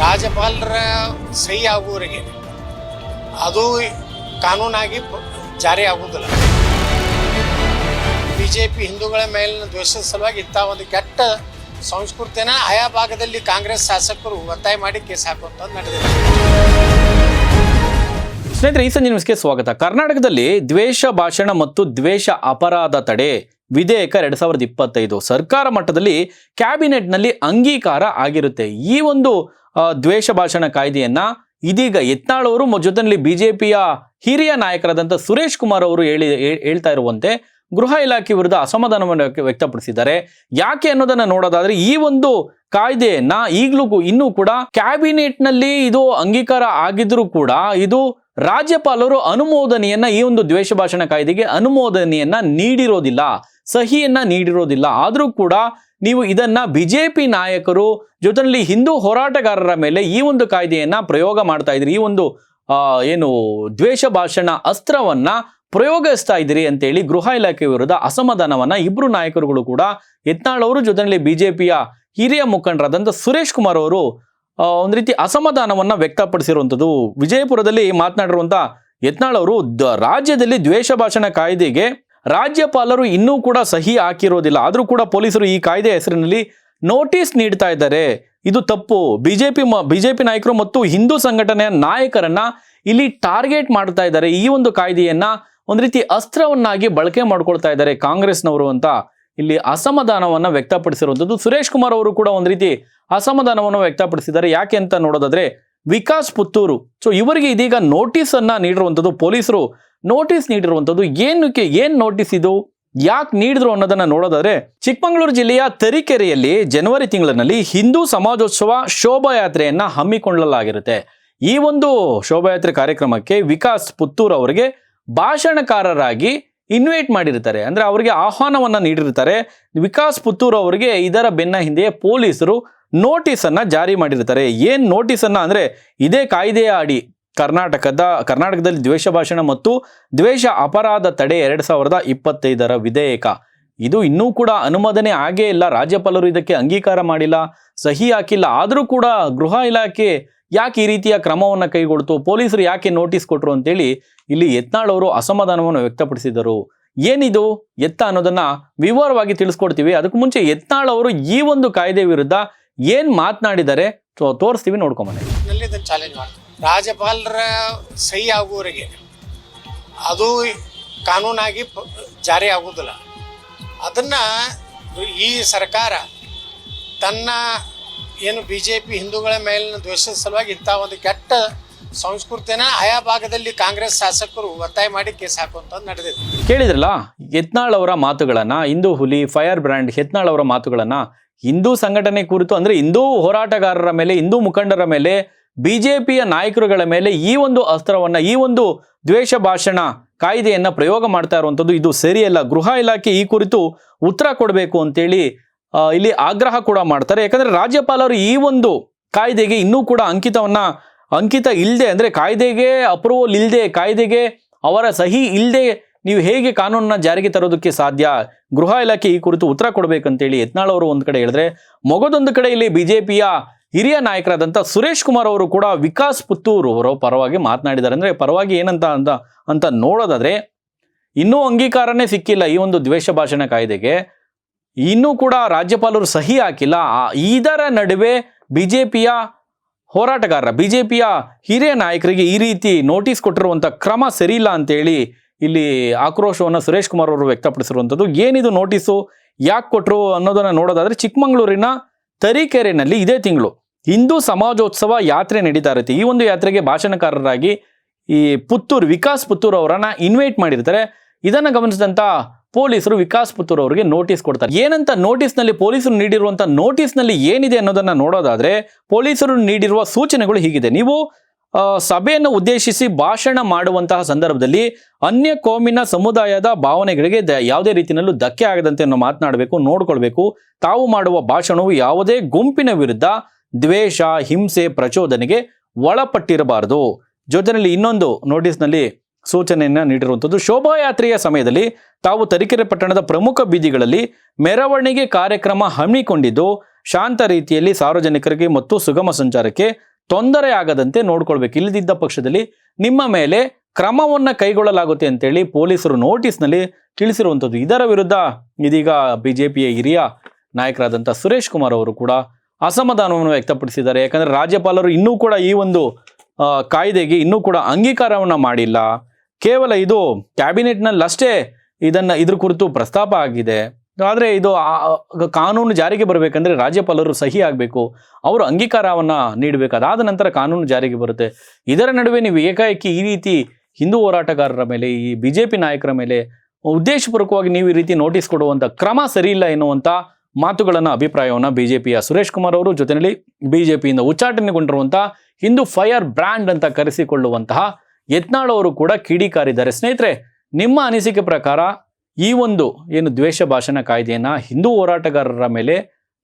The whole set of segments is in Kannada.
ರಾಜ್ಯಪಾಲರ ಸಹಿ ಆಗುವವರೆಗೆ ಅದು ಕಾನೂನಾಗಿ ಜಾರಿ ಆಗುವುದಿಲ್ಲ. ಬಿಜೆಪಿ ಹಿಂದೂಗಳ ಮೇಲಿನ ದ್ವೇಷದ ಸಲುವಾಗಿ ಇಂಥ ಒಂದು ಕೆಟ್ಟ ಸಂಸ್ಕೃತಿನ ಆಯಾ ಭಾಗದಲ್ಲಿ ಕಾಂಗ್ರೆಸ್ ಶಾಸಕರು ಒತ್ತಾಯ ಮಾಡಿ ಕೇಸ್ ಹಾಕುವಂಥದ್ದು ನಡೆದಿದೆ. ಸ್ನೇಹಿತರೆ, ಈ ಸಂಜೆ ನ್ಯೂಸ್ಗೆ ಸ್ವಾಗತ. ಕರ್ನಾಟಕದಲ್ಲಿ ದ್ವೇಷ ಭಾಷಣ ಮತ್ತು ದ್ವೇಷ ಅಪರಾಧ ತಡೆ ವಿಧೇಯಕ 2025 ಸರ್ಕಾರ ಮಟ್ಟದಲ್ಲಿ ಕ್ಯಾಬಿನೆಟ್ನಲ್ಲಿ ಅಂಗೀಕಾರ ಆಗಿರುತ್ತೆ. ಈ ಒಂದು ದ್ವೇಷ ಭಾಷಣ ಕಾಯ್ದೆಯನ್ನ ಇದೀಗ ಯತ್ನಾಳ್ ಅವರು ಜೊತೆಯಲ್ಲಿ ಬಿಜೆಪಿಯ ಹಿರಿಯ ನಾಯಕರಾದಂಥ ಸುರೇಶ್ ಕುಮಾರ್ ಅವರು ಹೇಳ್ತಾ ಇರುವಂತೆ ಗೃಹ ಇಲಾಖೆ ವಿರುದ್ಧ ಅಸಮಾಧಾನವನ್ನು ವ್ಯಕ್ತಪಡಿಸಿದ್ದಾರೆ. ಯಾಕೆ ಅನ್ನೋದನ್ನ ನೋಡೋದಾದ್ರೆ, ಈ ಒಂದು ಕಾಯ್ದೆಯನ್ನ ಇನ್ನೂ ಕೂಡ ಕ್ಯಾಬಿನೆಟ್ನಲ್ಲಿ ಇದು ಅಂಗೀಕಾರ ಆಗಿದ್ರೂ ಕೂಡ ಇದು ರಾಜ್ಯಪಾಲರು ಅನುಮೋದನೆಯನ್ನ ಈ ಒಂದು ದ್ವೇಷ ಭಾಷಣ ಕಾಯ್ದೆಗೆ ಅನುಮೋದನೆಯನ್ನ ನೀಡಿರೋದಿಲ್ಲ, ಸಹಿಯನ್ನ ನೀಡಿರೋದಿಲ್ಲ. ಆದರೂ ಕೂಡ ನೀವು ಇದನ್ನ ಬಿಜೆಪಿ ನಾಯಕರು ಜೊತೆಯಲ್ಲಿ ಹಿಂದೂ ಹೋರಾಟಗಾರರ ಮೇಲೆ ಈ ಒಂದು ಕಾಯ್ದೆಯನ್ನ ಪ್ರಯೋಗ ಮಾಡ್ತಾ ಇದ್ರಿ, ಈ ಒಂದು ದ್ವೇಷ ಭಾಷಣ ಅಸ್ತ್ರವನ್ನ ಪ್ರಯೋಗಿಸ್ತಾ ಇದ್ದೀರಿ ಅಂತೇಳಿ ಗೃಹ ಇಲಾಖೆ ವಿರುದ್ಧ ಅಸಮಾಧಾನವನ್ನ ಇಬ್ರು ನಾಯಕರುಗಳು ಕೂಡ, ಯತ್ನಾಳ್ ಅವರು ಜೊತೆಯಲ್ಲಿ ಬಿಜೆಪಿಯ ಹಿರಿಯ ಮುಖಂಡರಾದಂಥ ಸುರೇಶ್ ಕುಮಾರ್ ಅವರು ಒಂದು ರೀತಿ ಅಸಮಾಧಾನವನ್ನ ವ್ಯಕ್ತಪಡಿಸಿರುವಂಥದ್ದು. ವಿಜಯಪುರದಲ್ಲಿ ಮಾತನಾಡಿರುವಂಥ ಯತ್ನಾಳ್ ಅವರು ರಾಜ್ಯದಲ್ಲಿ ದ್ವೇಷ ಭಾಷಣ ಕಾಯ್ದೆಗೆ ರಾಜ್ಯಪಾಲರು ಇನ್ನೂ ಕೂಡ ಸಹಿ ಹಾಕಿರೋದಿಲ್ಲ, ಆದರೂ ಕೂಡ ಪೊಲೀಸರು ಈ ಕಾಯ್ದೆ ಹೆಸರಿನಲ್ಲಿ ನೋಟಿಸ್ ನೀಡ್ತಾ ಇದ್ದಾರೆ, ಇದು ತಪ್ಪು. ಬಿಜೆಪಿ ನಾಯಕರು ಮತ್ತು ಹಿಂದೂ ಸಂಘಟನೆಯ ನಾಯಕರನ್ನ ಇಲ್ಲಿ ಟಾರ್ಗೆಟ್ ಮಾಡ್ತಾ ಇದ್ದಾರೆ, ಈ ಒಂದು ಕಾಯ್ದೆಯನ್ನ ಒಂದು ರೀತಿ ಅಸ್ತ್ರವನ್ನಾಗಿ ಬಳಕೆ ಮಾಡ್ಕೊಳ್ತಾ ಇದ್ದಾರೆ ಕಾಂಗ್ರೆಸ್ನವರು ಅಂತ ಇಲ್ಲಿ ಅಸಮಾಧಾನವನ್ನ ವ್ಯಕ್ತಪಡಿಸಿರುವಂಥದ್ದು. ಸುರೇಶ್ ಕುಮಾರ್ ಅವರು ಕೂಡ ಒಂದು ರೀತಿ ಅಸಮಾಧಾನವನ್ನು ವ್ಯಕ್ತಪಡಿಸಿದ್ದಾರೆ. ಯಾಕೆ ಅಂತ ನೋಡೋದಾದ್ರೆ, ವಿಕಾಸ್ ಪುತ್ತೂರು ಇವರಿಗೆ ಇದೀಗ ನೋಟಿಸ್ ಅನ್ನ ನೀಡಿರುವಂಥದ್ದು, ಪೊಲೀಸರು ನೋಟಿಸ್ ನೀಡಿರುವಂಥದ್ದು. ಏನ್ ನೋಟಿಸ್ ಇದು, ಯಾಕೆ ನೀಡಿದ್ರು ಅನ್ನೋದನ್ನ ನೋಡೋದಾದ್ರೆ, ಚಿಕ್ಕಮಗಳೂರು ಜಿಲ್ಲೆಯ ತರೀಕೆರೆಯಲ್ಲಿ ಜನವರಿ ತಿಂಗಳಿನಲ್ಲಿ ಹಿಂದೂ ಸಮಾಜೋತ್ಸವ ಶೋಭಾಯಾತ್ರೆಯನ್ನ ಹಮ್ಮಿಕೊಳ್ಳಲಾಗಿರುತ್ತೆ. ಈ ಒಂದು ಶೋಭಾಯಾತ್ರೆ ಕಾರ್ಯಕ್ರಮಕ್ಕೆ ವಿಕಾಸ್ ಪುತ್ತೂರ್ ಅವರಿಗೆ ಭಾಷಣಕಾರರಾಗಿ ಇನ್ವೈಟ್ ಮಾಡಿರ್ತಾರೆ, ಅಂದ್ರೆ ಅವರಿಗೆ ಆಹ್ವಾನವನ್ನ ನೀಡಿರ್ತಾರೆ. ವಿಕಾಸ್ ಪುತ್ತೂರ್ ಅವರಿಗೆ ಇದರ ಬೆನ್ನ ಹಿಂದೆ ಪೊಲೀಸರು ನೋಟಿಸ್ ಅನ್ನ ಜಾರಿ ಮಾಡಿರ್ತಾರೆ. ಏನ್ ನೋಟಿಸ್ ಅನ್ನ ಅಂದ್ರೆ, ಇದೇ ಕಾಯ್ದೆಯ ಅಡಿ ಕರ್ನಾಟಕದಲ್ಲಿ ದ್ವೇಷ ಭಾಷಣ ಮತ್ತು ದ್ವೇಷ ಅಪರಾಧ ತಡೆ 2025 ವಿಧೇಯಕ ಇದು ಇನ್ನೂ ಕೂಡ ಅನುಮೋದನೆ ಆಗೇ ಇಲ್ಲ, ರಾಜ್ಯಪಾಲರು ಇದಕ್ಕೆ ಅಂಗೀಕಾರ ಮಾಡಿಲ್ಲ, ಸಹಿ ಹಾಕಿಲ್ಲ. ಆದರೂ ಕೂಡ ಗೃಹ ಇಲಾಖೆ ಯಾಕೆ ಈ ರೀತಿಯ ಕ್ರಮವನ್ನು ಕೈಗೊಳ್ತು, ಪೊಲೀಸರು ಯಾಕೆ ನೋಟಿಸ್ ಕೊಟ್ಟರು ಅಂತೇಳಿ ಇಲ್ಲಿ ಯತ್ನಾಳ್ ಅವರು ಅಸಮಾಧಾನವನ್ನು ವ್ಯಕ್ತಪಡಿಸಿದರು. ಏನಿದು ಎತ್ತ ಅನ್ನೋದನ್ನ ವಿವರವಾಗಿ ತಿಳಿಸ್ಕೊಡ್ತೀವಿ. ಅದಕ್ಕೂ ಮುಂಚೆ ಯತ್ನಾಳ್ ಅವರು ಈ ಒಂದು ಕಾಯ್ದೆ ವಿರುದ್ಧ ಏನ್ ಮಾತನಾಡಿದ್ದಾರೆ ತೋರಿಸ್ತೀವಿ, ನೋಡ್ಕೊಂಬನ್ನಿ. ಚಾಲೆಂಜ್ ಮಾಡ್ತಾರೆ, ರಾಜ್ಯಪಾಲರ ಸಹಿ ಆಗುವವರೆಗೆ ಅದು ಕಾನೂನಾಗಿ ಜಾರಿ ಆಗುವುದಿಲ್ಲ. ಅದನ್ನ ಈ ಸರ್ಕಾರ ತನ್ನ ಬಿಜೆಪಿ ಹಿಂದೂಗಳ ಮೇಲಿನ ದ್ವೇಷದ ಸಲುವಾಗಿ ಇಂಥ ಒಂದು ಕೆಟ್ಟ ಸಂಸ್ಕೃತಿನ ಆಯಾ ಭಾಗದಲ್ಲಿ ಕಾಂಗ್ರೆಸ್ ಶಾಸಕರು ಒತ್ತಾಯ ಮಾಡಿ ಕೇಸ್ ಹಾಕುವಂಥದ್ದು ನಡೆದಿದೆ. ಕೇಳಿದ್ರಲ್ಲ ಯತ್ನಾಳ್ ಅವರ ಮಾತುಗಳನ್ನ, ಹಿಂದೂ ಹುಲಿ ಫೈರ್ ಬ್ರ್ಯಾಂಡ್ ಯತ್ನಾಳ್ ಅವರ ಮಾತುಗಳನ್ನ. ಹಿಂದೂ ಸಂಘಟನೆ ಕುರಿತು, ಅಂದ್ರೆ ಹಿಂದೂ ಹೋರಾಟಗಾರರ ಮೇಲೆ, ಹಿಂದೂ ಮುಖಂಡರ ಮೇಲೆ, ಬಿಜೆಪಿಯ ನಾಯಕರುಗಳ ಮೇಲೆ ಈ ಒಂದು ಅಸ್ತ್ರವನ್ನ, ಈ ಒಂದು ದ್ವೇಷ ಭಾಷಣ ಕಾಯ್ದೆಯನ್ನ ಪ್ರಯೋಗ ಮಾಡ್ತಾ ಇರುವಂಥದ್ದು ಇದು ಸರಿಯಲ್ಲ. ಗೃಹ ಇಲಾಖೆ ಈ ಕುರಿತು ಉತ್ತರ ಕೊಡಬೇಕು ಅಂತೇಳಿ ಇಲ್ಲಿ ಆಗ್ರಹ ಕೂಡ ಮಾಡ್ತಾರೆ. ಯಾಕಂದ್ರೆ ರಾಜ್ಯಪಾಲರು ಈ ಒಂದು ಕಾಯ್ದೆಗೆ ಇನ್ನೂ ಕೂಡ ಅಂಕಿತ ಇಲ್ಲದೆ, ಅಂದ್ರೆ ಕಾಯ್ದೆಗೆ ಅಪ್ರೂವಲ್ ಇಲ್ಲದೆ, ಕಾಯ್ದೆಗೆ ಅವರ ಸಹಿ ಇಲ್ಲದೆ ನೀವು ಹೇಗೆ ಕಾನೂನನ್ನ ಜಾರಿಗೆ ತರೋದಕ್ಕೆ ಸಾಧ್ಯ? ಗೃಹ ಇಲಾಖೆ ಈ ಕುರಿತು ಉತ್ತರ ಕೊಡಬೇಕಂತೇಳಿ ಯತ್ನಾಳ್ ಅವರು ಒಂದು ಕಡೆ ಹೇಳಿದ್ರೆ, ಮಗದೊಂದು ಕಡೆ ಇಲ್ಲಿ ಬಿಜೆಪಿಯ ಹಿರಿಯ ನಾಯಕರಾದಂಥ ಸುರೇಶ್ ಕುಮಾರ್ ಅವರು ಕೂಡ ವಿಕಾಸ್ ಪುತ್ತೂರು ಅವರ ಪರವಾಗಿ ಮಾತನಾಡಿದ್ದಾರೆ. ಅಂದ್ರೆ ಪರವಾಗಿ ಏನಂತ ನೋಡೋದಾದ್ರೆ, ಇನ್ನೂ ಅಂಗೀಕಾರನೇ ಸಿಕ್ಕಿಲ್ಲ ಈ ಒಂದು ದ್ವೇಷ ಭಾಷಣ ಕಾಯ್ದೆಗೆ, ಇನ್ನೂ ಕೂಡ ರಾಜ್ಯಪಾಲರು ಸಹಿ ಹಾಕಿಲ್ಲ. ಇದರ ನಡುವೆ ಬಿಜೆಪಿಯ ಹೋರಾಟಗಾರರ, ಬಿಜೆಪಿಯ ಹಿರಿಯ ನಾಯಕರಿಗೆ ಈ ರೀತಿ ನೋಟಿಸ್ ಕೊಟ್ಟಿರುವಂಥ ಕ್ರಮ ಸರಿಯಿಲ್ಲ ಅಂತೇಳಿ ಇಲ್ಲಿ ಆಕ್ರೋಶವನ್ನು ಸುರೇಶ್ ಕುಮಾರ್ ಅವರು ವ್ಯಕ್ತಪಡಿಸಿರುವಂಥದ್ದು. ಏನಿದು ನೋಟಿಸು, ಯಾಕೆ ಕೊಟ್ಟರು ಅನ್ನೋದನ್ನ ನೋಡೋದಾದ್ರೆ, ಚಿಕ್ಕಮಗಳೂರಿನ ತರೀಕೆರೆಯಲ್ಲಿ ಇದೇ ತಿಂಗಳು ಹಿಂದೂ ಸಮಾಜೋತ್ಸವ ಯಾತ್ರೆ ನಡೀತಾ ಇರುತ್ತೆ. ಈ ಒಂದು ಯಾತ್ರೆಗೆ ಭಾಷಣಕಾರರಾಗಿ ಈ ವಿಕಾಸ್ ಪುತ್ತೂರ್ ಅವರನ್ನ ಇನ್ವೈಟ್ ಮಾಡಿರ್ತಾರೆ. ಇದನ್ನ ಗಮನಿಸಿದಂತ ಪೊಲೀಸರು ವಿಕಾಸ್ ಪುತ್ತೂರ್ ಅವರಿಗೆ ನೋಟಿಸ್ ಕೊಡ್ತಾರೆ. ಏನಂತ ನೋಟಿಸ್ನಲ್ಲಿ ಪೊಲೀಸರು ನೀಡಿರುವಂತ ನೋಟಿಸ್ನಲ್ಲಿ ಏನಿದೆ ಅನ್ನೋದನ್ನ ನೋಡೋದಾದ್ರೆ, ಪೊಲೀಸರು ನೀಡಿರುವ ಸೂಚನೆಗಳು ಹೀಗಿದೆ: ನೀವು ಸಭೆಯನ್ನು ಉದ್ದೇಶಿಸಿ ಭಾಷಣ ಮಾಡುವಂತಹ ಸಂದರ್ಭದಲ್ಲಿ ಅನ್ಯ ಕೋಮಿನ ಸಮುದಾಯದ ಭಾವನೆಗಳಿಗೆ ಯಾವುದೇ ರೀತಿಯಲ್ಲೂ ಧಕ್ಕೆ ಆಗದಂತೆ ಮಾತನಾಡಬೇಕು, ನೋಡ್ಕೊಳ್ಬೇಕು. ತಾವು ಮಾಡುವ ಭಾಷಣವು ಯಾವುದೇ ಗುಂಪಿನ ವಿರುದ್ಧ ದ್ವೇಷ, ಹಿಂಸೆ, ಪ್ರಚೋದನೆಗೆ ಒಳಪಟ್ಟಿರಬಾರದು. ಜೊತೆಯಲ್ಲಿ ಇನ್ನೊಂದು ನೋಟಿಸ್ನಲ್ಲಿ ಸೂಚನೆಯನ್ನ ನೀಡಿರುವಂಥದ್ದು: ಶೋಭಾಯಾತ್ರೆಯ ಸಮಯದಲ್ಲಿ ತಾವು ತರೀಕೆರೆ ಪಟ್ಟಣದ ಪ್ರಮುಖ ಬೀದಿಗಳಲ್ಲಿ ಮೆರವಣಿಗೆ ಕಾರ್ಯಕ್ರಮ ಹಮ್ಮಿಕೊಂಡಿದ್ದು ಶಾಂತ ರೀತಿಯಲ್ಲಿ ಸಾರ್ವಜನಿಕರಿಗೆ ಮತ್ತು ಸುಗಮ ಸಂಚಾರಕ್ಕೆ ತೊಂದರೆ ಆಗದಂತೆ ನೋಡ್ಕೊಳ್ಬೇಕು. ಇಲ್ಲದಿದ್ದ ಪಕ್ಷದಲ್ಲಿ ನಿಮ್ಮ ಮೇಲೆ ಕ್ರಮವನ್ನು ಕೈಗೊಳ್ಳಲಾಗುತ್ತೆ ಅಂತೇಳಿ ಪೊಲೀಸರು ನೋಟಿಸ್ನಲ್ಲಿ ತಿಳಿಸಿರುವಂಥದ್ದು. ಇದರ ವಿರುದ್ಧ ಇದೀಗ ಬಿಜೆಪಿಯ ಹಿರಿಯ ನಾಯಕರಾದಂಥ ಸುರೇಶ್ ಕುಮಾರ್ ಅವರು ಕೂಡ ಅಸಮಾಧಾನವನ್ನು ವ್ಯಕ್ತಪಡಿಸಿದ್ದಾರೆ. ಯಾಕಂದರೆ ರಾಜ್ಯಪಾಲರು ಇನ್ನೂ ಕೂಡ ಈ ಒಂದು ಕಾಯ್ದೆಗೆ ಇನ್ನೂ ಕೂಡ ಅಂಗೀಕಾರವನ್ನು ಮಾಡಿಲ್ಲ. ಕೇವಲ ಇದು ಕ್ಯಾಬಿನೆಟ್ನಲ್ಲಷ್ಟೇ ಇದ್ರ ಕುರಿತು ಪ್ರಸ್ತಾಪ ಆಗಿದೆ. ಆದರೆ ಇದು ಕಾನೂನು ಜಾರಿಗೆ ಬರಬೇಕಂದ್ರೆ ರಾಜ್ಯಪಾಲರು ಸಹಿ ಆಗಬೇಕು, ಅವರು ಅಂಗೀಕಾರವನ್ನು ನೀಡಬೇಕು, ಅದಾದ ನಂತರ ಕಾನೂನು ಜಾರಿಗೆ ಬರುತ್ತೆ. ಇದರ ನಡುವೆ ನೀವು ಏಕಾಏಕಿ ಈ ರೀತಿ ಹಿಂದೂ ಹೋರಾಟಗಾರರ ಮೇಲೆ, ಈ ಬಿಜೆಪಿ ನಾಯಕರ ಮೇಲೆ ಉದ್ದೇಶಪೂರ್ವಕವಾಗಿ ನೀವು ಈ ರೀತಿ ನೋಟಿಸ್ ಕೊಡುವಂಥ ಕ್ರಮ ಸರಿಯಿಲ್ಲ ಎನ್ನುವಂಥ ಮಾತುಗಳನ್ನು, ಅಭಿಪ್ರಾಯವನ್ನು ಬಿಜೆಪಿಯ ಸುರೇಶ್ ಕುಮಾರ್ ಅವರು, ಜೊತೆಯಲ್ಲಿ ಬಿಜೆಪಿಯಿಂದ ಉಚ್ಚಾಟನೆಗೊಂಡಿರುವಂಥ ಹಿಂದೂ ಫೈರ್ ಬ್ರ್ಯಾಂಡ್ ಅಂತ ಕರೆಸಿಕೊಳ್ಳುವಂತಹ ಯತ್ನಾಳ್ ಅವರು ಕೂಡ ಕಿಡಿಕಾರಿದ್ದಾರೆ. ಸ್ನೇಹಿತರೆ, ನಿಮ್ಮ ಅನಿಸಿಕೆ ಪ್ರಕಾರ ಈ ಒಂದು ಏನು ದ್ವೇಷ ಭಾಷಣ ಕಾಯ್ದೆಯನ್ನು ಹಿಂದೂ ಹೋರಾಟಗಾರರ ಮೇಲೆ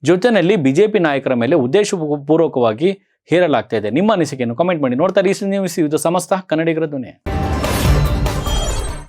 ಜೊತೆಯಲ್ಲಿ ಬಿಜೆಪಿ ನಾಯಕರ ಮೇಲೆ ಉದ್ದೇಶಪೂರ್ವಕವಾಗಿ ಹೇರಲಾಗ್ತಾ ಇದೆ. ನಿಮ್ಮ ಅನಿಸಿಕೆಯನ್ನು ಕಮೆಂಟ್ ಮಾಡಿ. ನೋಡ್ತಾರೆ ಈ ನ್ಯೂಸ್, ಇದು ಸಮಸ್ತ ಕನ್ನಡಿಗರ ಧ್ವನಿ.